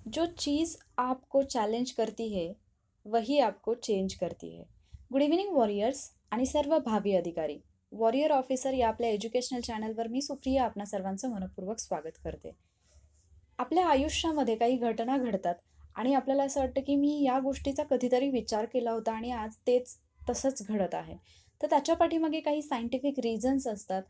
जो चीज़ आपको चॅलेंज करती है, वही आपको चेंज करती है. गुड इव्हनिंग वॉरियर्स आणि सर्व भावी अधिकारी. वॉरियर ऑफिसर या आपल्या एज्युकेशनल चॅनलवर मी सुप्रिया आपणा सर्वांचं मनपूर्वक स्वागत करते. आपल्या आयुष्यामध्ये काही घटना घडतात आणि आपल्याला असं वाटतं की मी या गोष्टीचा कधीतरी विचार केला होता आणि आज तेच तसंच घडत आहे. तर त्याच्या पाठीमागे काही सायंटिफिक रिझन्स असतात.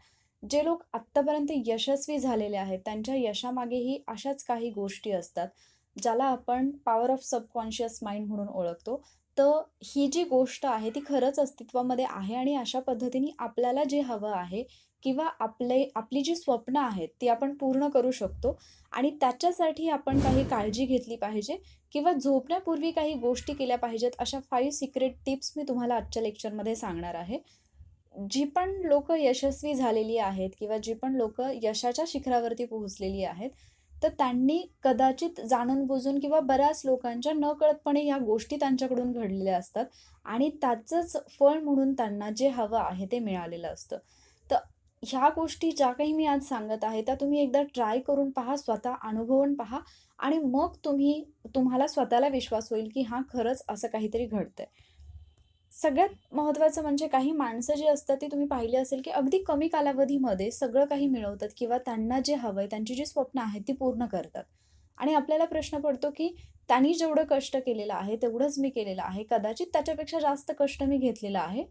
जे लोक आत्तापर्यंत यशस्वी झालेले आहेत, त्यांच्या यशामागेही अशाच काही गोष्टी असतात, ज्याला आपण पॉवर ऑफ सबकॉन्शियस माइंड म्हणून ओळखतो. तर ही जी गोष्ट आहे ती खरंच अस्तित्वामध्ये आहे आणि अशा पद्धतीने आपल्याला जे हवं आहे किंवा आपली जी स्वप्न आहेत ती आपण पूर्ण करू शकतो आणि त्याच्यासाठी आपण काही काळजी घेतली पाहिजे किंवा झोपण्यापूर्वी काही गोष्टी केल्या पाहिजेत. अशा 5 सिक्रेट टिप्स मी तुम्हाला आजच्या लेक्चरमध्ये सांगणार आहे. जी पण लोकं यशस्वी झालेली आहेत किंवा जी पण लोकं यशाच्या शिखरावरती पोहोचलेली आहेत, तर त्यांनी कदाचित जाणून-बुजून किंवा बऱ्याच लोकांच्या नकळतपणे ह्या गोष्टी त्यांच्याकडून घडलेल्या असतात आणि त्याचंच फळ म्हणून त्यांना जे हवं आहे ते मिळालेलं असतं. तर ह्या गोष्टी ज्या काही मी आज सांगत आहे, त्या तुम्ही एकदा ट्राय करून पहा, स्वतः अनुभवून पहा आणि मग तुम्हाला स्वतःला विश्वास होईल, की हां, खरंच असं काहीतरी घडतंय. सगळ्यात महत्त्वाचं म्हणजे काही माणसं जी असतात ती तुम्ही पाहिली असेल, की अगदी कमी कालावधीमध्ये सगळं काही मिळवतात किंवा त्यांना जे हवंय, त्यांची जी स्वप्न आहेत ती पूर्ण करतात. आणि आपल्याला प्रश्न पडतो, की त्यांनी जेवढं कष्ट केलेलं आहे, तेवढंच मी केलेलं आहे. कदाचित त्याच्यापेक्षा जास्त कष्ट मी घेतलेलं आहे.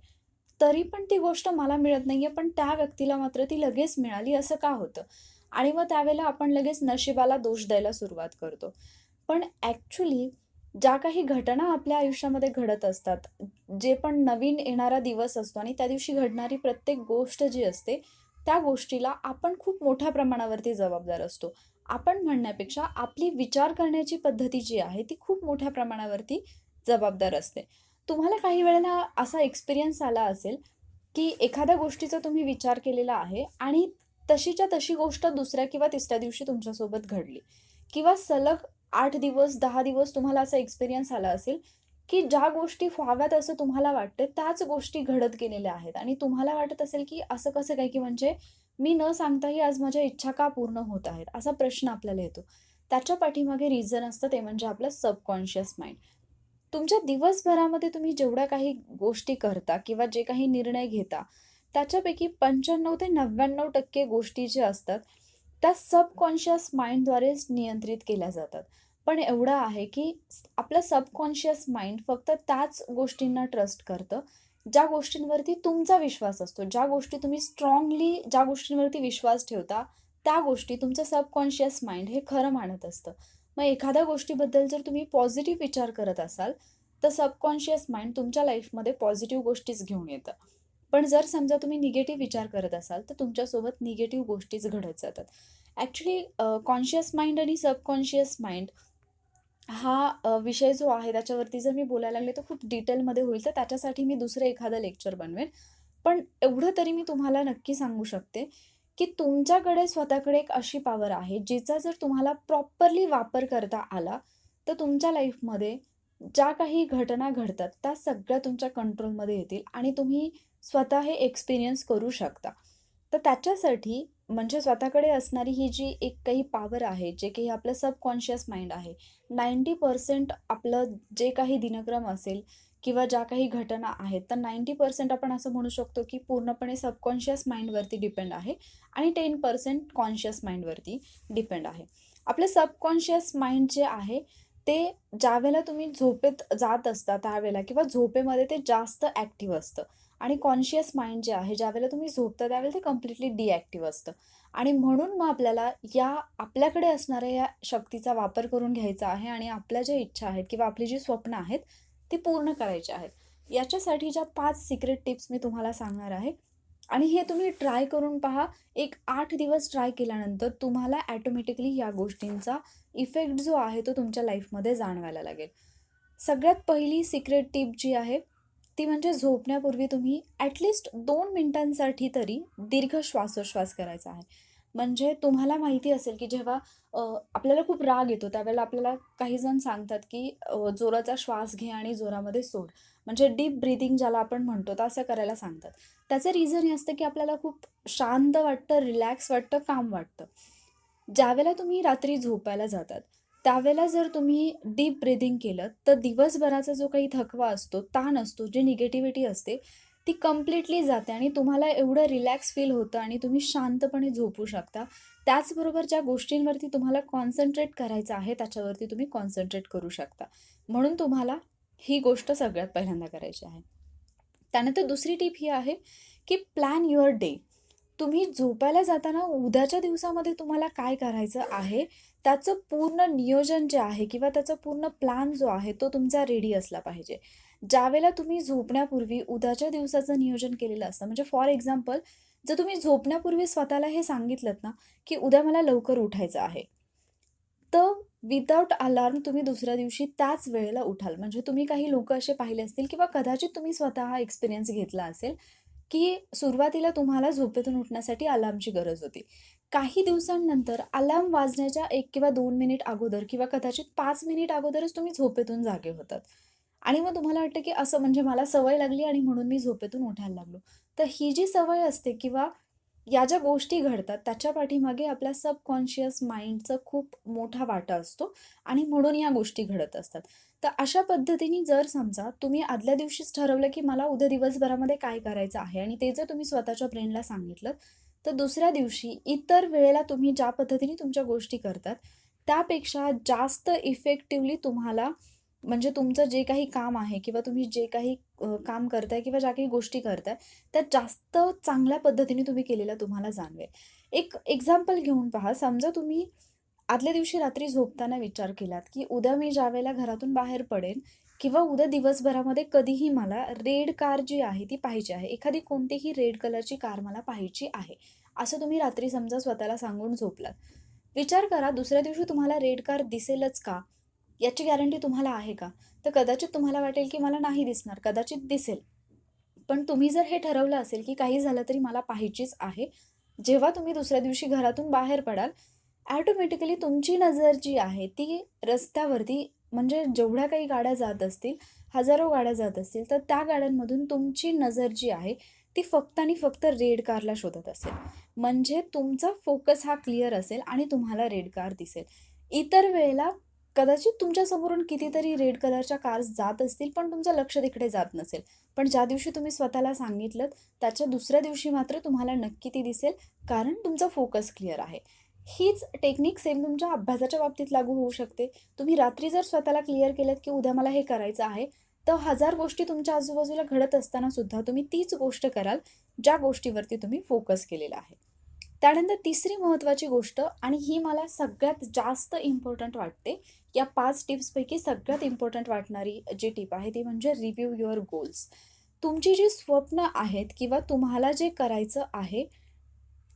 तरी पण ती गोष्ट मला मिळत नाहीये, पण त्या व्यक्तीला मात्र ती लगेच मिळाली, असं का होतं? आणि मग त्यावेळेला आपण लगेच नशिबाला दोष द्यायला सुरुवात करतो. पण ॲक्चुअली ज्या काही घटना आपल्या आयुष्यामध्ये घडत असतात, जे पण नवीन येणारा दिवस असतो आणि त्या दिवशी घडणारी प्रत्येक गोष्ट जी असते, त्या गोष्टीला आपण खूप मोठ्या प्रमाणावरती जबाबदार असतो. आपण म्हणण्यापेक्षा आपली विचार करण्याची पद्धती जी आहे, ती खूप मोठ्या प्रमाणावरती जबाबदार असते. तुम्हाला काही वेळेला असा एक्सपिरियन्स आला असेल, की एखाद्या गोष्टीचा तुम्ही विचार केलेला आहे आणि तशीच्या तशी गोष्ट दुसऱ्या किंवा तिसऱ्या दिवशी तुमच्यासोबत घडली किंवा सलग 8 दिवस, 10 दिवस तुम्हाला असा एक्सपिरियन्स आला असेल, की ज्या गोष्टी व्हाव्यात असं तुम्हाला वाटते, त्याच गोष्टी घडत गेलेल्या आहेत आणि तुम्हाला वाटत असेल, की असं कसं काय, की म्हणजे मी न सांगताही आज माझ्या इच्छा का पूर्ण होत आहेत? असा प्रश्न आपल्याला येतो. त्याच्या पाठीमागे रिझन असतं ते म्हणजे आपलं सबकॉन्शियस माइंड. तुमच्या दिवसभरामध्ये तुम्ही जेवढ्या काही गोष्टी करता किंवा जे काही निर्णय घेता, त्याच्यापैकी 95 ते 99% गोष्टी ज्या असतात, त्या सबकॉन्शियस माइंडद्वारेच नियंत्रित केल्या जातात. पण एवढं आहे, की आपलं सबकॉन्शियस माइंड फक्त त्याच गोष्टींना ट्रस्ट करतं, ज्या गोष्टींवरती तुमचा विश्वास असतो. ज्या गोष्टींवरती विश्वास ठेवता, त्या गोष्टी तुमचं सबकॉन्शियस माइंड हे खरं मानत असतं. मग एखाद्या गोष्टीबद्दल जर तुम्ही पॉझिटिव्ह विचार करत असाल, तर सबकॉन्शियस माइंड तुमच्या लाईफमध्ये पॉझिटिव्ह गोष्टीच घेऊन येतं. पण जर समजा तुम्ही निगेटिव्ह विचार करत असाल, तर तुमच्यासोबत निगेटिव्ह गोष्टीच घडत जातात. ॲक्चुअली कॉन्शियस माइंड आणि सबकॉन्शियस माइंड हा विषय जो आहे त्याच्यावरती जर मी बोलायला लागले, तर खूप डिटेलमध्ये होईल. तर त्याच्यासाठी मी दुसरं एखादं लेक्चर बनवेन. पण एवढं तरी मी तुम्हाला नक्की सांगू शकते, की तुमच्याकडे स्वतःकडे एक अशी पॉवर आहे, जिचा जर तुम्हाला प्रॉपरली वापर करता आला, तर तुमच्या लाईफमध्ये ज्या काही घटना घडतात, त्या सगळ्या तुमच्या कंट्रोलमध्ये येतील आणि तुम्ही स्वतः हे एक्सपिरियन्स करू शकता. तर त्याच्यासाठी म्हणजे स्वतःकडे असणारी ही जी एक काही पॉवर आहे, जे काही आपलं सबकॉन्शियस माइंड आहे, 90% आपलं जे काही दिनक्रम असेल किंवा ज्या काही घटना आहेत, तर 90% आपण असं म्हणू शकतो, की पूर्णपणे सबकॉन्शियस माइंडवरती डिपेंड आहे आणि 10% कॉन्शियस माइंडवरती डिपेंड आहे. आपलं सबकॉन्शियस माइंड जे आहे, ते ज्यावेळेला तुम्ही झोपेत जात असता त्यावेळेला किंवा झोपेमध्ये ते जास्त ॲक्टिव्ह असतं आणि कॉन्शियस माइंड जे आहे, ज्यावेळेला तुम्ही झोपता त्यावेळेला ते कंप्लीटली डिॲक्टिव्ह असतं आणि म्हणून मग आपल्याला या आपल्याकडे असणाऱ्या या शक्तीचा वापर करून घ्यायचा आहे आणि आपल्या ज्या इच्छा आहेत किंवा आपली जी स्वप्न आहेत, ती पूर्ण करायची आहेत. याच्यासाठी ज्या 5 सिक्रेट टिप्स मी तुम्हाला सांगणार आहे आणि हे तुम्ही ट्राय करून पहा. एक 8 दिवस ट्राय केल्यानंतर तुम्हाला ऑटोमॅटिकली या गोष्टींचा इफेक्ट जो आहे तो तुमच्या लाईफमध्ये जाणवायला लागेल. सगळ्यात पहिली सिक्रेट टिप जी आहे, ती म्हणजे झोपण्यापूर्वी तुम्ही ॲटलीस्ट 2 मिनिटांसाठी तरी दीर्घ श्वासोच्छ्वास करायचा आहे. म्हणजे तुम्हाला माहिती असेल, की जेव्हा अ, आपल्याला खूप राग येतो, त्यावेळेला आपल्याला काही जण सांगतात, की जोराचा श्वास घे आणि जोरामध्ये सोड. म्हणजे डीप ब्रीथिंग ज्याला आपण म्हणतो, तर असं करायला सांगतात. त्याचं रिझन हे असतं, की आपल्याला खूप शांत वाटतं, रिलॅक्स वाटतं, काम वाटतं. ज्यावेळेला तुम्ही रात्री झोपायला जातात, त्यावेळेला जर तुम्ही डीप ब्रीथिंग केलं, तर दिवसभराचा जो काही थकवा असतो, ताण असतो, जी निगेटिव्हिटी असते, ती कंप्लीटली जाते आणि तुम्हाला एवढं रिलॅक्स फील होतं आणि तुम्ही शांतपणे झोपू शकता. त्याचबरोबर ज्या गोष्टींवरती तुम्हाला कॉन्सन्ट्रेट करायचं आहे, त्याच्यावरती तुम्ही कॉन्सन्ट्रेट करू शकता. म्हणून तुम्हाला ही गोष्ट सगळ्यात पहिल्यांदा करायची आहे. त्यानंतर दुसरी टिप ही आहे, की प्लॅन युअर डे. तुम्ही झोपायला जाताना उद्याच्या दिवसामध्ये तुम्हाला काय करायचं आहे, त्याचं पूर्ण नियोजन जे आहे किंवा त्याचा पूर्ण प्लॅन जो आहे, तो तुमचा रेडी असला पाहिजे. ज्यावेळेला तुम्ही झोपण्यापूर्वी उद्याच्या दिवसाचं नियोजन केलेलं असतं, म्हणजे फॉर एक्झाम्पल, जर तुम्ही झोपण्यापूर्वी स्वतःला हे सांगितलंत ना, की उद्या मला लवकर उठायचं आहे. तर विदाऊट अलार्म तुम्ही दुसऱ्या दिवशी त्याच वेळेला उठाल. म्हणजे तुम्ही काही लोकं असे पाहिले असतील किंवा कदाचित तुम्ही स्वतः हा एक्सपिरियन्स घेतला असेल, की सुरुवातीला तुम्हाला झोपेतून उठण्यासाठी अलार्मची गरज होती. काही दिवसांनंतर अलार्म वाजण्याच्या 1 किंवा 2 मिनिट अगोदर किंवा कदाचित 5 मिनिट अगोदरच तुम्ही झोपेतून जागे होतात. आणि मग तुम्हाला वाटतं, की असं म्हणजे मला सवय लागली आणि म्हणून मी झोपेतून उठायला लागलो. तर ही जी सवय असते किंवा या ज्या गोष्टी घडतात त्याच्या पाठीमागे आपल्या सबकॉन्शियस माइंडचा खूप मोठा वाटा असतो आणि म्हणून या गोष्टी घडत असतात. तर अशा पद्धतीने जर समजा तुम्ही आदल्या दिवशीच ठरवलं, की मला उद्या दिवसभरामध्ये काय करायचं आहे आणि ते जर तुम्ही स्वतःच्या ब्रेनला सांगितलं, तर दुसऱ्या दिवशी इतर वेळेला तुम्ही ज्या पद्धतीने तुमच्या गोष्टी करतात, त्यापेक्षा जास्त इफेक्टिव्हली तुम्हाला म्हणजे तुमचं जे काही काम आहे किंवा तुम्ही जे काही काम करताय किंवा ज्या काही गोष्टी करताय, त्या जास्त चांगल्या पद्धतीने तुम्ही केलेलं तुम्हाला जाणवेल. एक एक्झाम्पल घेऊन पहा. समजा तुम्ही आदल्या दिवशी रात्री झोपताना विचार केलात, की उद्या मी ज्यावेळेला घरातून बाहेर पडेन किंवा उद्या दिवसभरामध्ये कधीही मला रेड कार जी आहे ती पाहायची आहे. एखादी कोणतीही रेड कलरची कार मला पाहायची आहे. असं तुम्ही रात्री समजा स्वतःला सांगून झोपलात. विचार करा दुसऱ्या दिवशी तुम्हाला रेड कार दिसेलच का? याची गॅरंटी तुम्हाला आहे का? तर कदाचित तुम्हाला वाटेल, की मला नाही दिसणार. कदाचित दिसेल. पण तुम्ही जर हे ठरवलं असेल, की काही झालं तरी मला पाहायचीच आहे. जेव्हा तुम्ही दुसऱ्या दिवशी घरातून बाहेर पडाल, ऑटोमॅटिकली तुमची नजर जी आहे ती रस्त्यावरती म्हणजे जेवढ्या काही गाड्या जात असतील, हजारो गाड्या जात असतील, तर त्या गाड्यांमधून तुमची नजर जी आहे ती फक्त आणि फक्त रेड कारला शोधत असेल. म्हणजे तुमचा फोकस हा क्लिअर असेल आणि तुम्हाला रेड कार दिसेल. इतर वेळेला कदाचित तुमच्या समोरून कितीतरी रेड कलरच्या कार्स जात असतील, पण तुमचं लक्ष तिकडे जात नसेल. पण ज्या दिवशी तुम्ही स्वतःला सांगितलंत, त्याच्या दुसऱ्या दिवशी मात्र तुम्हाला नक्की ती दिसेल, कारण तुमचा फोकस क्लिअर आहे. हीच टेक्निक सेम तुमच्या अभ्यासाच्या बाबतीत लागू होऊ शकते. तुम्ही रात्री जर स्वतःला क्लिअर केलंत, की उद्या मला हे करायचं आहे, तर 1000 गोष्टी तुमच्या आजूबाजूला घडत असताना सुद्धा तुम्ही तीच गोष्ट कराल, ज्या गोष्टीवरती तुम्ही फोकस केलेला आहे. त्यानंतर तिसरी महत्त्वाची गोष्ट आणि ही मला सगळ्यात जास्त इम्पोर्टंट वाटते. या 5 टिप्सपैकी सगळ्यात इम्पोर्टंट वाटणारी जी टिप आहे ती म्हणजे रिव्ह्यू युअर गोल्स. तुमची जी स्वप्न आहेत किंवा तुम्हाला जे करायचं आहे,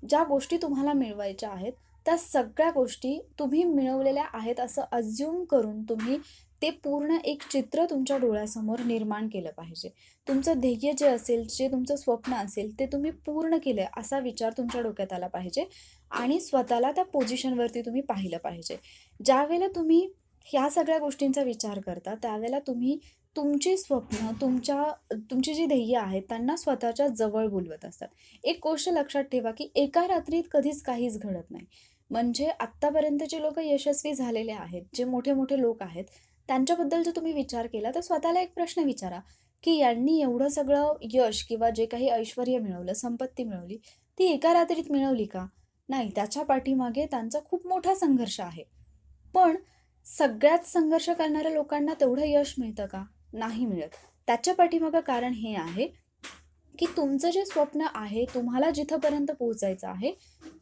ज्या गोष्टी तुम्हाला मिळवायच्या आहेत, त्या सगळ्या गोष्टी तुम्ही मिळवलेल्या आहेत असं अझ्युम करून तुम्ही ते पूर्ण एक चित्र तुमच्या डोळ्यासमोर निर्माण केलं पाहिजे. तुमचं ध्येय जे असेल, जे तुमचं स्वप्न असेल, ते तुम्ही पूर्ण केलंय असा विचार तुमच्या डोक्यात आला पाहिजे आणि स्वतःला त्या पोझिशनवरती तुम्ही पाहिलं पाहिजे. ज्यावेळेला तुम्ही ह्या सगळ्या गोष्टींचा विचार करता, त्यावेळेला तुम्ही तुमची स्वप्न, तुमची जी ध्येय आहेत, त्यांना स्वतःच्या जवळ बोलवत असतात. एक गोष्ट लक्षात ठेवा, की एका रात्रीत कधीच काहीच घडत नाही. म्हणजे आत्तापर्यंत जे लोकं यशस्वी झालेले आहेत, जे मोठे-मोठे लोक आहेत, त्यांच्याबद्दल जर तुम्ही विचार केला, तर स्वतःला एक प्रश्न विचारा, की यांनी एवढं सगळं यश किंवा जे काही ऐश्वर्य मिळवलं, संपत्ती मिळवली, ती एका रात्रीत मिळवली का? नाही. त्याच्या पाठीमागे त्यांचा खूप मोठा संघर्ष आहे. पण सगळ्याच संघर्ष करणाऱ्या लोकांना तेवढं यश मिळतं का? नाही मिळत. त्याच्या पाठीमागं कारण हे आहे, की तुमचं जे स्वप्न आहे, तुम्हाला जिथपर्यंत पोहोचायचं आहे,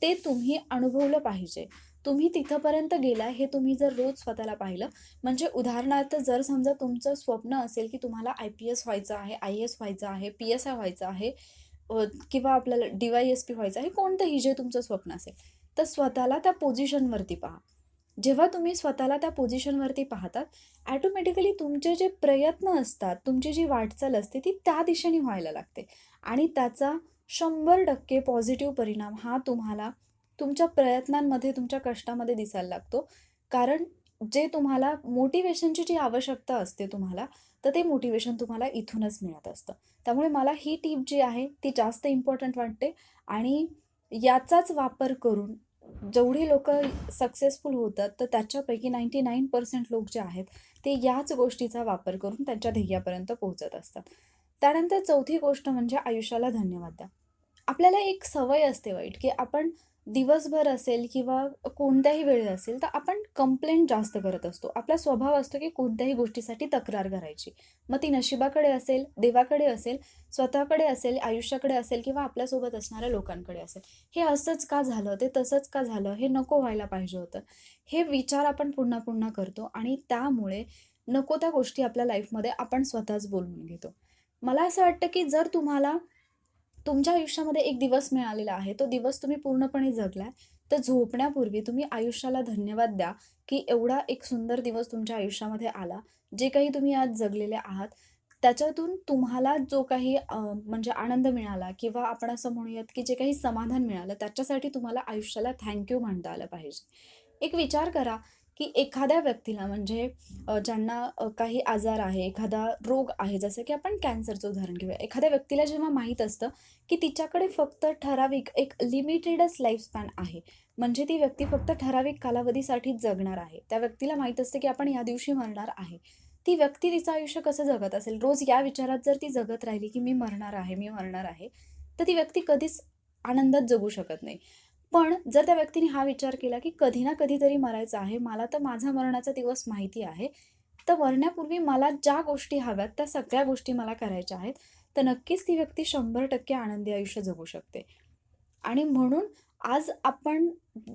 ते तुम्ही अनुभवलं पाहिजे. तुम्ही तिथपर्यंत गेलाय हे तुम्ही जर रोज स्वतःला पाहिलं, म्हणजे उदाहरणार्थ जर समजा तुमचं स्वप्न असेल, की तुम्हाला IPS व्हायचं आहे, IAS व्हायचं आहे, PSI व्हायचं आहे किंवा आपल्याला DYSP व्हायचं आहे, कोणतंही जे तुमचं स्वप्न असेल, तर स्वतःला त्या पोझिशनवरती पहा. जेव्हा तुम्ही स्वतःला त्या पोझिशनवरती पाहतात, ऑटोमॅटिकली तुमचे जे प्रयत्न असतात, तुमची जी वाटचाल असते, ती त्या दिशेने व्हायला लागते आणि त्याचा 100% पॉझिटिव्ह परिणाम हा तुम्हाला तुमच्या प्रयत्नांमध्ये, तुमच्या कष्टामध्ये दिसायला लागतो. कारण जे तुम्हाला मोटिव्हेशनची जी आवश्यकता असते तुम्हाला, तर ते मोटिव्हेशन तुम्हाला इथूनच मिळत असतं. त्यामुळे मला ही टिप जी आहे, ती जास्त इम्पोर्टंट वाटते आणि याचाच वापर करून जेवढी लोकं सक्सेसफुल होतात, तर त्याच्यापैकी 99% लोक जे आहेत, ते याच गोष्टीचा वापर करून त्यांच्या ध्येयापर्यंत पोहोचत असतात. त्यानंतर चौथी गोष्ट म्हणजे आयुष्याला धन्यवाद द्या. आपल्याला एक सवय असते वाईट, की आपण दिवसभर असेल किंवा कोणत्याही वेळी असेल, तर आपण कंप्लेंट जास्त करत असतो. आपला स्वभाव असतो, की कोणत्याही गोष्टीसाठी तक्रार करायची. मग ती नशिबाकडे असेल, देवाकडे असेल, स्वतःकडे असेल, आयुष्याकडे असेल किंवा आपल्यासोबत असणाऱ्या लोकांकडे असेल. हे असंच का झालं? ते तसंच का झालं? हे नको व्हायला पाहिजे होतं. हे विचार आपण पुन्हा-पुन्हा करतो आणि त्यामुळे नको त्या गोष्टी आपल्या लाईफमध्ये आपण स्वतःच बोलवून घेतो. मला असं वाटतं, की जर तुम्हाला तुमच्या आयुष्यामध्ये एक दिवस मिळालेला आहे, तो दिवस तुम्ही पूर्णपणे जगलाय, तर झोपण्यापूर्वी तुम्ही आयुष्याला धन्यवाद द्या, की एवढा एक सुंदर दिवस तुमच्या आयुष्यामध्ये आला. जे काही तुम्ही आज जगलेले आहात, त्याच्यातून तुम्हाला जो काही म्हणजे आनंद मिळाला किंवा आपण असं म्हणूयात, की जे काही समाधान मिळालं, त्याच्यासाठी तुम्हाला आयुष्याला थँक यू म्हणता आलं पाहिजे. एक विचार करा, की एखाद्या व्यक्तीला म्हणजे ज्यांना काही आजार आहे, एखादा रोग आहे, जसं की आपण कॅन्सरचं उदाहरण घेऊया. एखाद्या व्यक्तीला जेव्हा माहीत असतं, की तिच्याकडे फक्त ठराविक एक लिमिटेडच लाईफस्पॅन आहे. म्हणजे ती व्यक्ती फक्त ठराविक कालावधीसाठीच जगणार आहे. त्या व्यक्तीला माहीत असतं, की आपण या दिवशी मरणार आहे. ती व्यक्ती तिचं आयुष्य कसं जगत असेल? रोज या विचारात जर ती जगत राहिली, की मी मरणार आहे, मी मरणार आहे, तर ती व्यक्ती कधीच आनंदात जगू शकत नाही. पण जर त्या व्यक्तीने हा विचार केला, की कधी ना कधीतरी मरायचं आहे, मला तर माझा मरणाचा दिवस माहिती आहे, तर मरण्यापूर्वी मला ज्या गोष्टी हव्यात, त्या सगळ्या गोष्टी मला करायच्या आहेत, तर नक्कीच ती व्यक्ती 100% आनंदी आयुष्य जगू शकते. आणि म्हणून आज आपण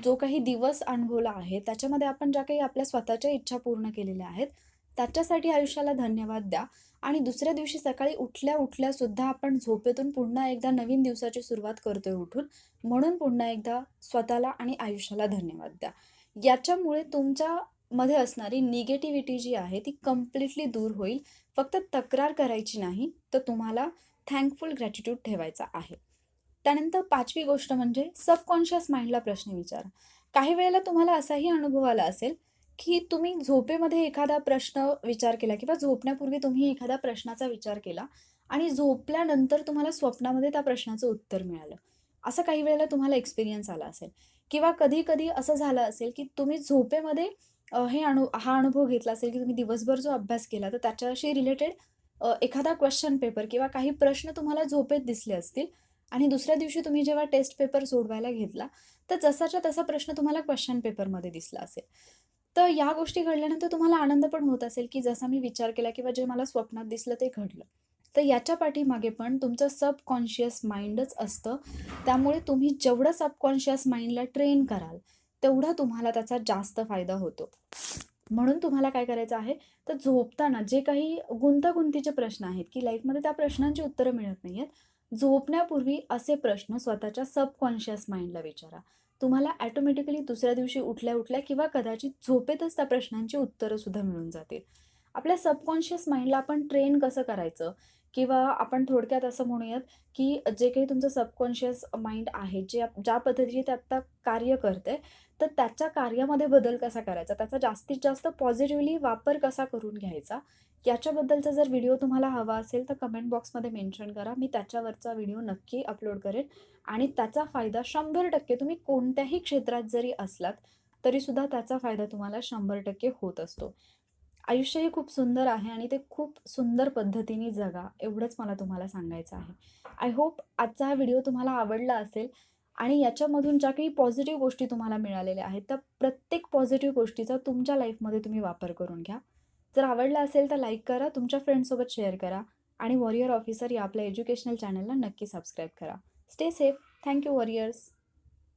जो काही दिवस अनुभवला आहे, त्याच्यामध्ये आपण ज्या काही आपल्या स्वतःच्या इच्छा पूर्ण केलेल्या आहेत, त्याच्यासाठी आयुष्याला धन्यवाद द्या आणि दुसऱ्या दिवशी सकाळी उठल्या-उठल्या सुद्धा आपण झोपेतून पुन्हा एकदा नवीन दिवसाची सुरुवात करतोय उठून, म्हणून पुन्हा एकदा स्वतःला आणि आयुष्याला धन्यवाद द्या. याच्यामुळे तुमच्यामध्ये असणारी निगेटिव्हिटी जी आहे, ती कंप्लीटली दूर होईल. फक्त तक्रार करायची नाही, तर तुम्हाला थँकफुल ग्रॅटिट्यूड ठेवायचा आहे. त्यानंतर 5वी गोष्ट म्हणजे सबकॉन्शियस माइंडला प्रश्न विचारा. काही वेळेला तुम्हाला असाही अनुभव आला असेल, की तुम्ही झोपेमध्ये एखादा प्रश्न विचार केला किंवा झोपण्यापूर्वी तुम्ही एखाद्या प्रश्नाचा विचार केला आणि झोपल्यानंतर तुम्हाला स्वप्नामध्ये त्या प्रश्नाचं उत्तर मिळालं. असं काही वेळेला तुम्हाला एक्सपिरियन्स आला असेल किंवा कधी-कधी असं झालं असेल, की तुम्ही झोपेमध्ये हा अनुभव घेतला असेल, की तुम्ही दिवसभर जो अभ्यास केला, तर त्याच्याशी रिलेटेड एखादा क्वेशन पेपर किंवा काही प्रश्न तुम्हाला झोपेत दिसले असतील आणि दुसऱ्या दिवशी तुम्ही जेव्हा टेस्ट पेपर सोडवायला घेतला, तर जसाच्या तसा प्रश्न तुम्हाला क्वेश्चन पेपरमध्ये दिसला असेल. तर या गोष्टी घडल्यानंतर तुम्हाला आनंद पण होत असेल, की जसा मी विचार केला किंवा जे मला स्वप्नात दिसलं ते घडलं. तर याच्या पाठीमागे पण तुमचं सबकॉन्शियस माइंडच असतं. त्यामुळे तुम्ही जेवढं सबकॉन्शियस माइंडला ट्रेन कराल, तेवढा तुम्हाला त्याचा जास्त फायदा होतो. म्हणून तुम्हाला काय करायचं आहे, तर झोपताना जे काही गुंतागुंतीचे प्रश्न आहेत, की लाईफमध्ये त्या प्रश्नांची उत्तरं मिळत नाहीयेत. झोपण्यापूर्वी असे प्रश्न स्वतःच्या सबकॉन्शियस माइंडला विचारा. तुम्हाला ऑटोमॅटिकली दुसऱ्या दिवशी उठल्या-उठल्या किंवा कदाचित झोपेतच त्या प्रश्नांची उत्तरं सुद्धा मिळून जातील. आपल्या सबकॉन्शियस माइंडला आपण ट्रेन कसं करायचं किंवा आपण थोडक्यात असं म्हणूयात, की जे काही तुमचं सबकॉन्शियस माइंड आहे, ज्या पद्धतीने ते आत्ता कार्य करतंय, तर त्याच्या कार्यामध्ये बदल कसा करायचा? त्याचा जास्तीत जास्त पॉझिटिव्हली वापर कसा करून घ्यायचा? याच्याबद्दलचा जर व्हिडिओ तुम्हाला हवा असेल, तर कमेंट बॉक्समध्ये मेन्शन करा. मी त्याच्यावरचा व्हिडिओ नक्की अपलोड करेन आणि त्याचा फायदा 100% तुम्ही कोणत्याही क्षेत्रात जरी असलात, तरीसुद्धा त्याचा फायदा तुम्हाला 100% होत असतो. आयुष्य हे खूप सुंदर आहे आणि ते खूप सुंदर पद्धतीने जगा, एवढंच मला तुम्हाला सांगायचं आहे. आय होप आजचा हा व्हिडिओ तुम्हाला आवडला असेल आणि याच्यामधून ज्या काही पॉझिटिव्ह गोष्टी तुम्हाला मिळालेल्या आहेत, त्या प्रत्येक पॉझिटिव्ह गोष्टीचा तुमच्या लाईफमध्ये तुम्ही वापर करून घ्या. जर आवडला असेल तर लाईक करा, तुमच्या फ्रेंड्ससोबत शेअर करा आणि वॉरियर ऑफिसर या आपल्या एज्युकेशनल चॅनलला नक्की सबस्क्राईब करा. Stay safe. Thank you warriors.